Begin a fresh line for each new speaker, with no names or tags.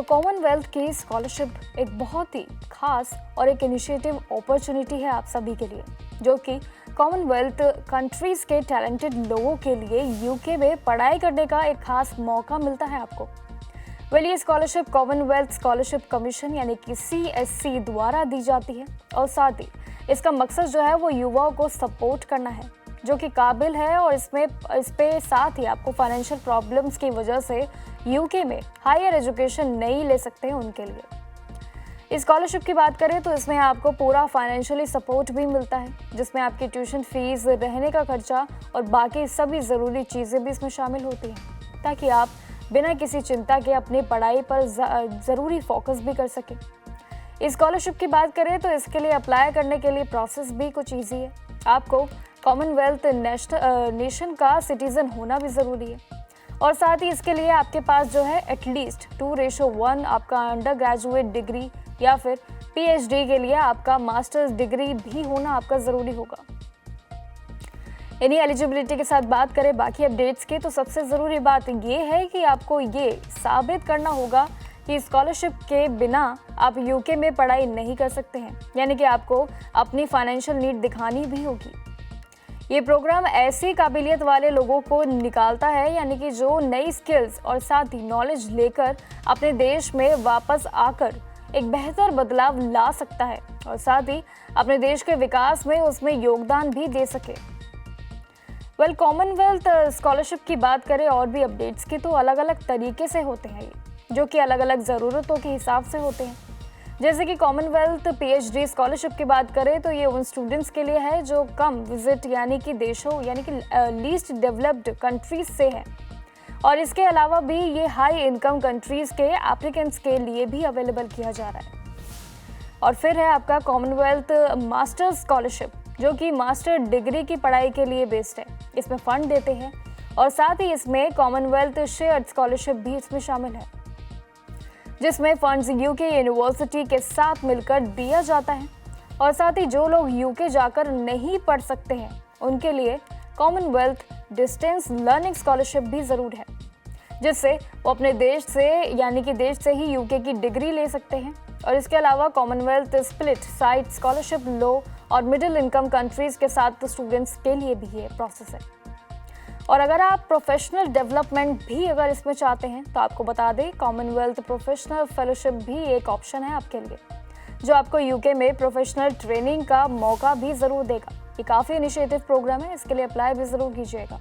Commonwealth की scholarship एक बहुत ही खास और एक इनिशिएटिव अपॉर्चुनिटी है आप सभी के लिए, जो कि कॉमनवेल्थ कंट्रीज के टैलेंटेड लोगों के लिए यूके में पढ़ाई करने का एक खास मौका मिलता है आपको। ये स्कॉलरशिप कॉमनवेल्थ स्कॉलरशिप कमीशन यानी कि CSC द्वारा दी जाती है और साथ ही इसका मकसद जो है वो युवाओं को सपोर्ट करना है जो कि काबिल है, और इस पे साथ ही आपको फाइनेंशियल प्रॉब्लम्स की वजह से यूके में हायर एजुकेशन नहीं ले सकते हैं उनके लिए। इस स्कॉलरशिप की बात करें तो इसमें आपको पूरा फाइनेंशियली सपोर्ट भी मिलता है, जिसमें आपकी ट्यूशन फीस, रहने का खर्चा और बाकी सभी ज़रूरी चीज़ें भी इसमें शामिल होती हैं, ताकि आप बिना किसी चिंता के अपनी पढ़ाई पर ज़रूरी फोकस भी कर सकें। इस स्कॉलरशिप की बात करें तो इसके लिए अप्लाई करने के लिए प्रोसेस भी कुछ ईजी है। आपको कॉमनवेल्थ नेशन का सिटीज़न होना भी ज़रूरी है, और साथ ही इसके लिए आपके पास जो है एटलीस्ट 2:1 आपका अंडर ग्रेजुएट डिग्री या फिर PhD के लिए आपका मास्टर्स डिग्री भी होना आपका ज़रूरी होगा। इन्हीं एलिजिबिलिटी के साथ बात करें बाकी अपडेट्स की, तो सबसे ज़रूरी बात ये है कि आपको ये साबित करना होगा कि स्कॉलरशिप के बिना आप यूके में पढ़ाई नहीं कर सकते हैं, यानी कि आपको अपनी फाइनेंशियल नीड दिखानी भी होगी। ये प्रोग्राम ऐसी काबिलियत वाले लोगों को निकालता है, यानी कि जो नई स्किल्स और साथ ही नॉलेज लेकर अपने देश में वापस आकर एक बेहतर बदलाव ला सकता है और साथ ही अपने देश के विकास में उसमें योगदान भी दे सके। कॉमनवेल्थ स्कॉलरशिप की बात करें और भी अपडेट्स की, तो अलग अलग तरीके से होते हैं ये, जो कि अलग अलग ज़रूरतों के हिसाब से होते हैं। जैसे कि कॉमनवेल्थ PhD स्कॉलरशिप की बात करें तो ये उन स्टूडेंट्स के लिए है जो कम विजिट यानी कि देशों यानी कि लीस्ट डेवलप्ड कंट्रीज से है, और इसके अलावा भी ये हाई इनकम कंट्रीज़ के एप्लीकेंट्स के लिए भी अवेलेबल किया जा रहा है। और फिर है आपका कॉमनवेल्थ मास्टर्स स्कॉलरशिप, जो कि मास्टर डिग्री की पढ़ाई के लिए बेस्ड है। इसमें फ़ंड देते हैं और साथ ही इसमें कॉमनवेल्थ शेयर्ड स्कॉलरशिप भी इसमें शामिल है, जिसमें फंड्स यूके यूनिवर्सिटी के साथ मिलकर दिया जाता है, और साथ ही जो लोग यूके जाकर नहीं पढ़ सकते हैं उनके लिए कॉमनवेल्थ डिस्टेंस लर्निंग स्कॉलरशिप भी ज़रूर है, जिससे वो अपने देश से यानी कि देश से ही यूके की डिग्री ले सकते हैं। और इसके अलावा कॉमनवेल्थ स्प्लिट साइड स्कॉलरशिप लो और मिडिल इनकम कंट्रीज़ के साथ स्टूडेंट्स के लिए भी ये प्रोसेस है। और अगर आप प्रोफेशनल डेवलपमेंट भी अगर इसमें चाहते हैं तो आपको बता दें कॉमनवेल्थ प्रोफेशनल फेलोशिप भी एक ऑप्शन है आपके लिए, जो आपको यूके में प्रोफेशनल ट्रेनिंग का मौका भी ज़रूर देगा। ये काफ़ी इनिशिएटिव प्रोग्राम है, इसके लिए अप्लाई भी ज़रूर कीजिएगा।